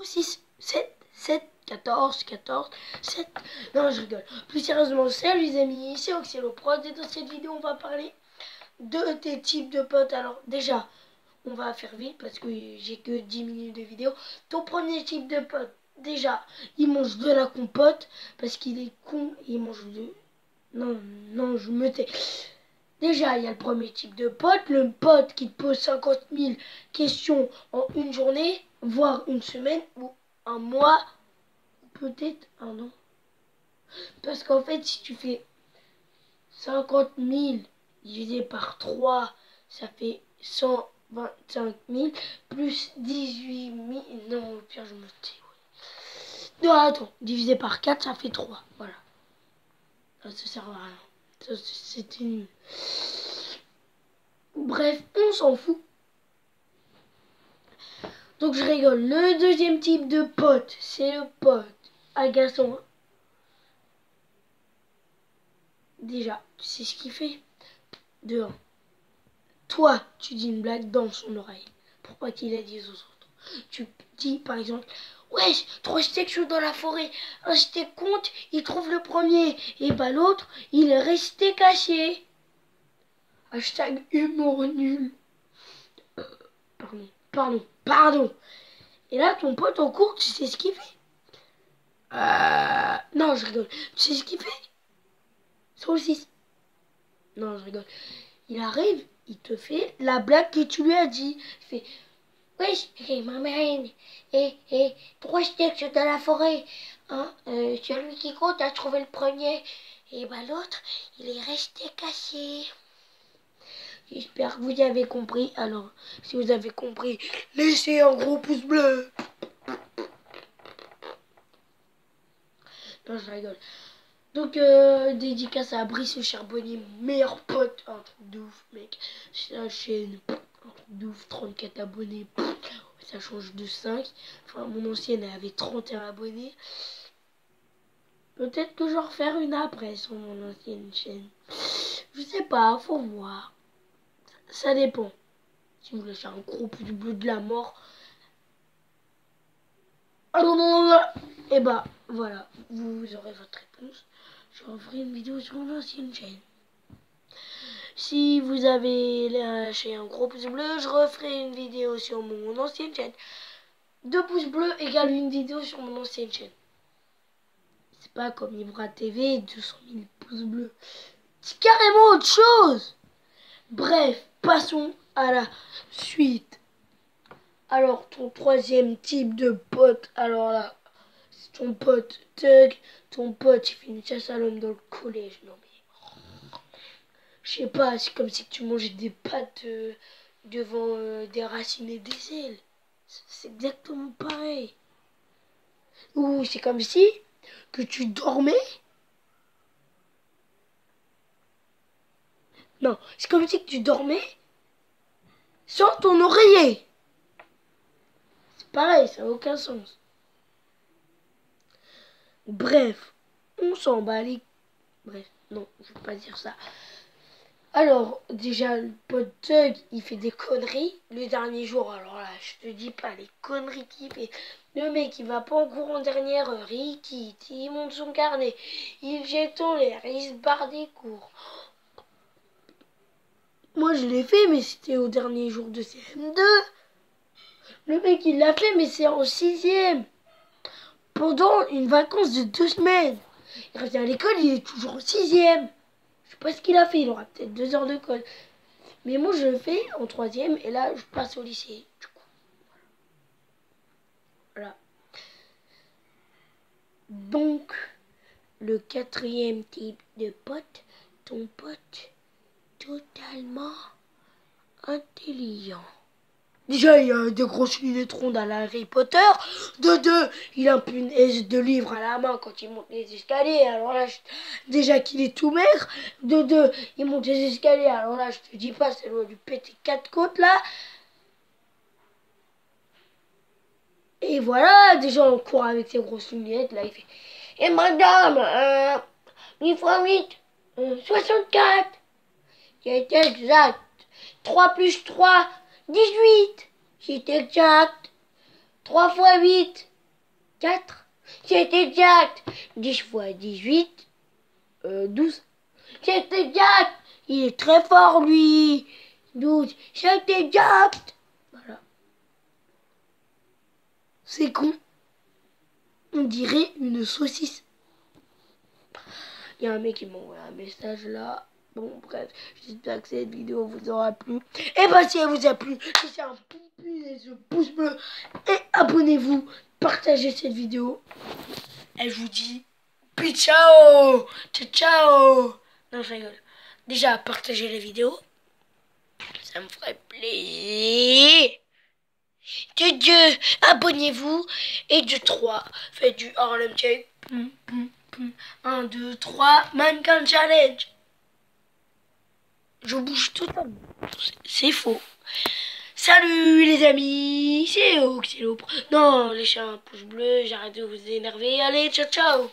6, 7, 7, 14, 14, 7. Non, je rigole. Plus sérieusement, salut les amis, c'est Oxylo Prod et dans cette vidéo, on va parler de tes types de potes. Alors, déjà, on va faire vite parce que j'ai que 10 minutes de vidéo. Ton premier type de pote, déjà, il mange de la compote parce qu'il est con, il mange de... Non, je me tais. Déjà, il y a le premier type de pote, le pote qui te pose 50 000 questions en une journée, voire une semaine, ou un mois, peut-être un an. Parce qu'en fait, si tu fais 50 000 divisé par 3, ça fait 125 000, plus 18 000, non, au pire, je me tais. Ouais. Non, attends, divisé par 4, ça fait 3, voilà. Ça sert à rien. C'était nul. Bref, on s'en fout. Donc je rigole. Le deuxième type de pote, c'est le pote agaçant. Déjà, tu sais ce qu'il fait. De un. Toi, tu dis une blague dans son oreille. Pour pas qu'il la dise aux autres. Tu dis par exemple, ouais, 3 steaks chauds dans la forêt. Un steak compte, il trouve le premier. Et bah l'autre, il est resté caché. Hashtag humour nul. Pardon. Et là, ton pote en cours, tu sais ce qu'il fait. Non, je rigole. Tu sais ce qu'il fait? 106. Non, je rigole. Il arrive, il te fait la blague que tu lui as dit. Il fait, oui, ma mère, et 3 steaks dans la forêt. Hein, celui qui compte a trouvé le premier. Et bah l'autre, il est resté caché. J'espère que vous avez compris. Alors, si vous avez compris, laissez un gros pouce bleu. Non, je rigole. Donc, dédicace à Brice le Charbonnier, mon meilleur pote. Un truc de ouf, mec. C'est la chaîne. Un truc de ouf, 34 abonnés. Ça change de 5. Enfin, mon ancienne, elle avait 31 abonnés. Peut-être que je vais refaire une après sur mon ancienne chaîne. Je sais pas, faut voir. Ça dépend. Si vous voulez faire un gros pouce bleu de la mort. Et bah, voilà. Vous aurez votre réponse. Je referai une vidéo sur mon ancienne chaîne. Si vous avez lâché un gros pouce bleu, je referai une vidéo sur mon ancienne chaîne. 2 pouces bleus égale une vidéo sur mon ancienne chaîne. C'est pas comme Ibra TV, 200 000 pouces bleus. C'est carrément autre chose. Bref, passons à la suite. Alors, ton troisième type de pote, alors là, c'est ton pote Thug, ton pote, il fait une chasse à l'homme dans le collège. Non mais, je sais pas, c'est comme si tu mangeais des pâtes devant des racines et des ailes. C'est exactement pareil. Ou c'est comme si que tu dormais. Non, c'est comme si que tu dormais sans ton oreiller. C'est pareil, ça n'a aucun sens. Bref, on s'en bat les... Bref, non, je vais pas dire ça. Alors, déjà, le pote Thug, il fait des conneries. Le dernier jour, alors là, je te dis pas les conneries qu'il fait. Le mec, il va pas en cours en dernière heure. Il quitte, il monte son carnet. Il jette en l'air, il se barre des cours. Moi, je l'ai fait, mais c'était au dernier jour de CM2. Le mec, il l'a fait, mais c'est en 6e. Pendant une vacance de 2 semaines. Il revient à l'école, il est toujours en 6e. Je sais pas ce qu'il a fait, il aura peut-être 2 heures de colle. Mais moi, je le fais en 3e, et là, je passe au lycée. Du coup, voilà. Donc, le 4e type de pote, ton pote totalement intelligent. Déjà, il a des grosses lunettes rondes à la Harry Potter. De deux, il a un punaise de livre à la main quand il monte les escaliers. Alors là, déjà qu'il est tout maigre. De deux, il monte les escaliers. Alors là, je te dis pas, ça doit lui péter 4 côtes là. Et voilà, déjà on court avec ses grosses lunettes. Là, il fait, et madame, 8 x 8, 64. C'est exact. 3 plus 3, 18. C'est exact. 3 x 8, 4. C'est exact. 10 fois 18. 12. C'est exact. Il est très fort, lui. 12. C'est exact. Voilà. C'est con. On dirait une saucisse. Il y a un mec qui m'a envoyé un message là. Bon, bref, j'espère que cette vidéo vous aura plu. Et bah, si elle vous a plu, laissez un pouce bleu et abonnez-vous. Partagez cette vidéo. Et je vous dis, puis ciao. Ciao, ciao. Non, je rigole. Déjà, partagez la vidéo. Ça me ferait plaisir. De 2, abonnez-vous. Et de 3, faites du Harlem Shake. 1, 2, 3, Mannequin Challenge. Je bouge totalement. C'est faux. Salut les amis, c'est Oxylo. Non, laissez un pouce bleu, j'arrête de vous énerver. Allez, ciao ciao.